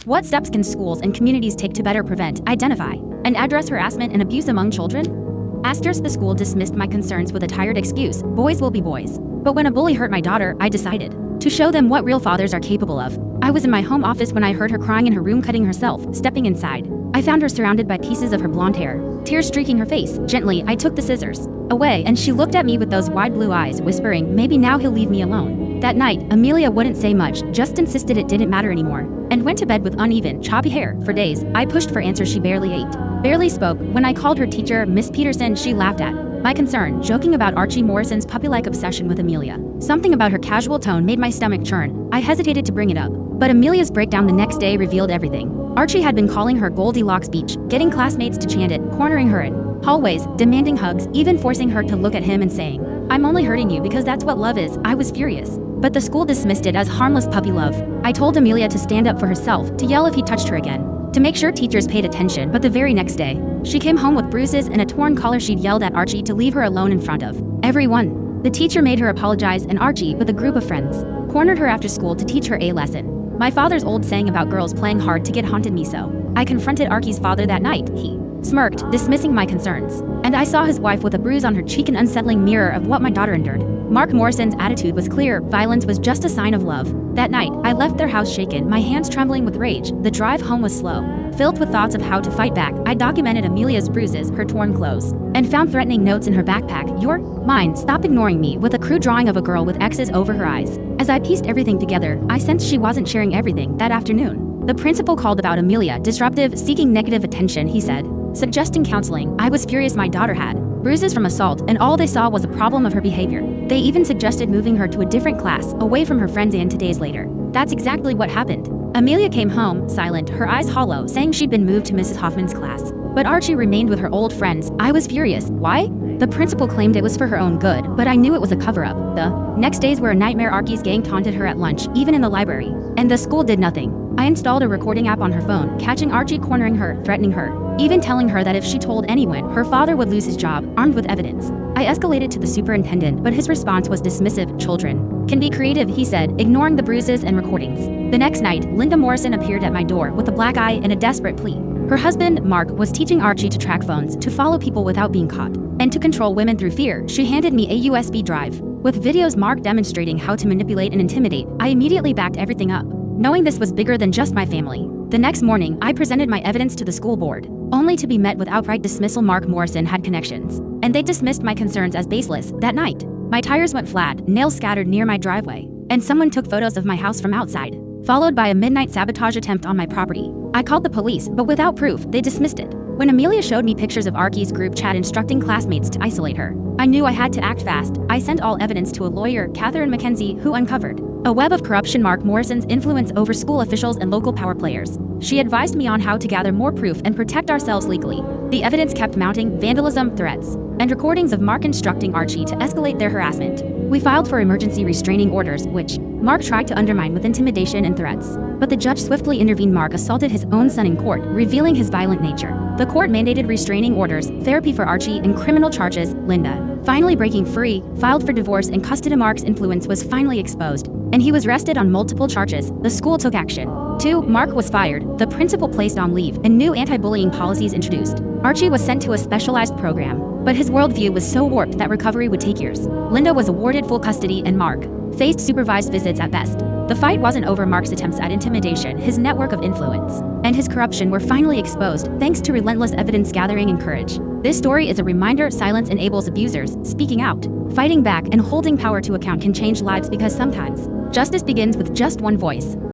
What steps can schools and communities take to better prevent, identify, and address harassment and abuse among children? Asterisk, the school dismissed my concerns with a tired excuse: boys will be boys. But when a bully hurt my daughter, I decided to show them what real fathers are capable of. I was in my home office when I heard her crying in her room, cutting herself. Stepping inside, I found her surrounded by pieces of her blonde hair, tears streaking her face. Gently, I took the scissors away, and she looked at me with those wide blue eyes, whispering, "Maybe now he'll leave me alone." That night, Amelia wouldn't say much, just insisted it didn't matter anymore, and went to bed with uneven, choppy hair. For days, I pushed for answers she barely ate, barely spoke. When I called her teacher, Miss Peterson, she laughed at my concern, joking about Archie Morrison's puppy-like obsession with Amelia. Something about her casual tone made my stomach churn. I hesitated to bring it up, but Amelia's breakdown the next day revealed everything. Archie had been calling her Goldilocks Beach, getting classmates to chant it, cornering her in hallways, demanding hugs, even forcing her to look at him and saying, "I'm only hurting you because that's what love is." I was furious, but the school dismissed it as harmless puppy love. I told Amelia to stand up for herself, to yell if he touched her again, to make sure teachers paid attention. But the very next day, she came home with bruises and a torn collar. She'd yelled at Archie to leave her alone in front of everyone. The teacher made her apologize, and Archie, with a group of friends, cornered her after school to teach her a lesson. My father's old saying about girls playing hard to get haunted me, so I confronted Archie's father that night. He smirked, dismissing my concerns, and I saw his wife with a bruise on her cheek, an unsettling mirror of what my daughter endured. Mark Morrison's attitude was clear: violence was just a sign of love. That night, I left their house shaken, my hands trembling with rage. The drive home was slow, filled with thoughts of how to fight back. I documented Amelia's bruises, her torn clothes, and found threatening notes in her backpack. "You're mine, stop ignoring me," with a crude drawing of a girl with X's over her eyes. As I pieced everything together, I sensed she wasn't sharing everything. That afternoon, the principal called about Amelia, disruptive, seeking negative attention, he said, suggesting counseling. I was furious. My daughter had bruises from assault, and all they saw was a problem of her behavior. They even suggested moving her to a different class, away from her friends, and 2 days later, that's exactly what happened. Amelia came home, silent, her eyes hollow, saying she'd been moved to Mrs. Hoffman's class. But Archie remained with her old friends. I was furious. Why? The principal claimed it was for her own good, but I knew it was a cover-up. The next days were a nightmare. Archie's gang taunted her at lunch, even in the library, and the school did nothing. I installed a recording app on her phone, catching Archie cornering her, threatening her, even telling her that if she told anyone, her father would lose his job. Armed with evidence, I escalated to the superintendent, but his response was dismissive. "Children can be creative," he said, ignoring the bruises and recordings. The next night, Linda Morrison appeared at my door with a black eye and a desperate plea. Her husband, Mark, was teaching Archie to track phones, to follow people without being caught, and to control women through fear. She handed me a USB drive with videos Mark demonstrating how to manipulate and intimidate. I immediately backed everything up, knowing this was bigger than just my family. The next morning, I presented my evidence to the school board, only to be met with outright dismissal. Mark Morrison had connections, and they dismissed my concerns as baseless. That night, my tires went flat, nails scattered near my driveway, and someone took photos of my house from outside, followed by a midnight sabotage attempt on my property. I called the police, but without proof, they dismissed it. When Amelia showed me pictures of Archie's group chat instructing classmates to isolate her, I knew I had to act fast. I sent all evidence to a lawyer, Catherine McKenzie, who uncovered a web of corruption, Mark Morrison's influence over school officials and local power players. She advised me on how to gather more proof and protect ourselves legally. The evidence kept mounting: vandalism, threats, and recordings of Mark instructing Archie to escalate their harassment. We filed for emergency restraining orders, which Mark tried to undermine with intimidation and threats. But the judge swiftly intervened. Mark assaulted his own son in court, revealing his violent nature. The court mandated restraining orders, therapy for Archie, and criminal charges. Linda, finally breaking free, filed for divorce and custody. Mark's influence was finally exposed, and he was arrested on multiple charges. The school took action. 2. Mark was fired, the principal placed on leave, and new anti-bullying policies introduced. Archie was sent to a specialized program, but his worldview was so warped that recovery would take years. Linda was awarded full custody, and Mark faced supervised visits at best. The fight wasn't over. Mark's attempts at intimidation, his network of influence, and his corruption were finally exposed, thanks to relentless evidence gathering and courage. This story is a reminder: silence enables abusers. Speaking out, fighting back, and holding power to account can change lives, because sometimes justice begins with just one voice.